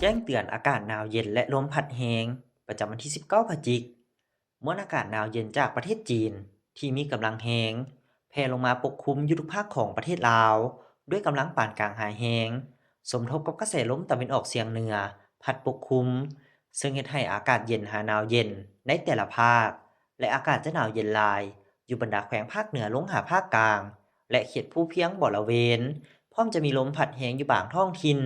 แจ้งเตือนอากาศหนาวเย็นและลมพัดแรงประจำวันที่19พฤศจิกายนมวลอากาศหนาวเย็นจากประเทศจีนที่มีกำลังแรงแผ่ลงมาปกคลุมอยู่ทุกภาคของประเทศลาวด้วยกำลังปานกลางหายแรงสมทบกับกระแสลมตะวันออกเฉียงเหนือพัดปกคลุมซึ่งเฮ็ดให้อากาศเย็นหาหนาวเย็นในแต่ละภาคและอากาศจะหนาวเย็นหลายอยู่บรรดาแขวงภาคเหนือลงหาภาคกลางและเขตภูเพียงบริเวณพร้อมจะมีลมพัดแรงอยู่บางท้องถิ่น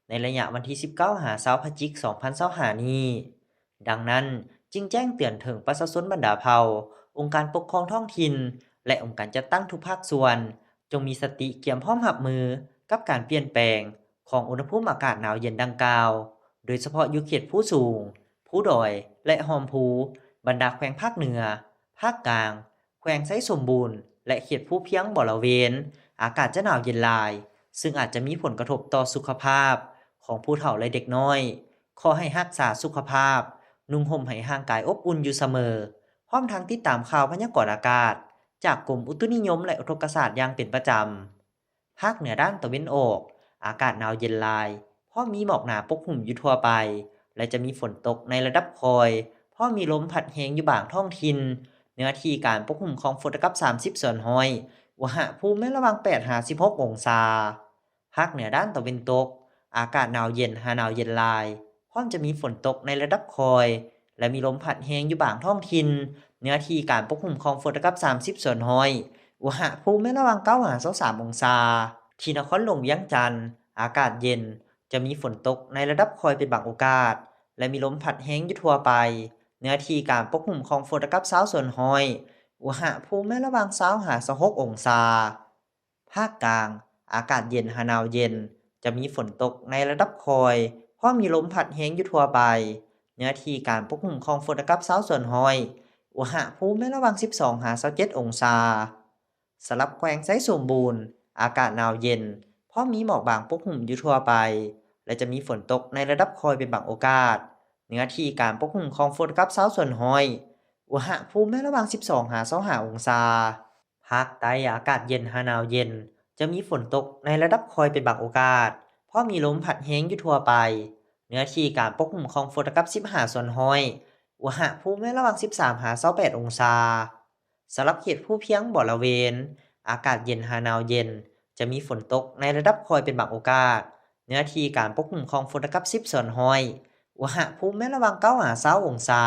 ในระยะวันที่19หา20พฤศจิกายน2025นี้ดังนั้นจึงแจ้งเตือนถึงประชาชนบรรดาเผ่าองค์การปกครองท้องถิ่นและองค์การจัดตั้งทุกภาคส่วนจงมีสติเตรียมพร้อมรับมือกับการเปลี่ยนแปลงของอุณหภูมิอากาศหนาวเย็นดังกล่าวโดยเฉพาะอยู่เขตภูสูงภูดอยและหอมภูบรรดาแขวงภาคเหนือภาคกลางแขวงไซสมบูรณ์และเขตภูเพียงบริเวณอากาศจะหนาวเย็นหลายซึ่งอาจจะมีผลกระทบต่อสุขภาพ ของผู้เฒ่าและเด็กน้อยขอให้รักษาสุขภาพนุ่งห่มให้ห่างกายอบอุ่นอยู่เสมอพร้อมทั้งติดตามข่าวพยากรณ์อากาศจากกรมอุตุนิยมและอุทกศาสตร์อย่างเป็นประจำภาคเหนือด้านตะวันออกอากาศหนาวเย็นลายพร้อมมีหมอกหนาปกคลุมอยู่ทั่วไปและจะมีฝนตกในระดับคอยพร้อมมีลมพัดแรงอยู่บางท้องถิ่นเนื้อที่การปกคลุมของฝนกับ30ส่วนห้อยอุณหภูมิระหว่าง8-16องศาภาคเหนือด้านตะวันตก อากาศหนาวเย็นหาหนาวเย็นลายพร้อมจะมีฝนตกในระดับคอย และมีลมพัดแรงอยู่บางท้องถิ่นเนื้อที่การปกคลุมของฝนกับ30ส่วนห้อยอุณหภูมิระหว่าง9-23องศาที่นครหลวงเวียงจันทน์อากาศเย็นจะมีฝนตกในระดับคอยเป็นบางโอกาส และมีลมพัดแรงอยู่ทั่วไปเนื้อที่การปกคลุมของฝนกับ20ส่วนห้อยอุณหภูมิระหว่าง20-26องศาภาคกลางอากาศเย็นหาหนาวเย็น จะมีฝนตกในระดับคอยเพราะมีลมพัดแรงอยู่ทั่วไปเนื้อที่การปกคลุมของฝนกับเช้าส่วนห้อยอุณหภูมิระหว่าง12-27องศาสำหรับแขวงไซสมบูรณ์อากาศหนาวเย็นเพราะมีหมอกบางปกคลุมอยู่ทั่วไปและจะมีฝนตกในระดับคอยเป็นบางโอกาสเนื้อที่การปกคลุมของฝนกับเช้าส่วนห้อยอุณหภูมิระหว่าง12-25องศาภาคใต้อากาศเย็นหาหนาวเย็น จะมีฝนตกในระดับคอยเป็นบางโอกาสเพราะมีลมพัดแรงอยู่ทั่วไปเนื้อที่การปกคลุมของฝนกับ15ส่วนห้อยอุณหภูมิระหว่าง13-28องศาสำหรับเขตภูเพียงบริเวณอากาศเย็นหาหนาวเย็นจะมีฝนตกในระดับคอยเป็นบางโอกาสเนื้อที่การปกคลุมของฝนกับ10ส่วนห้อยอุณหภูมิระหว่าง9-20องศา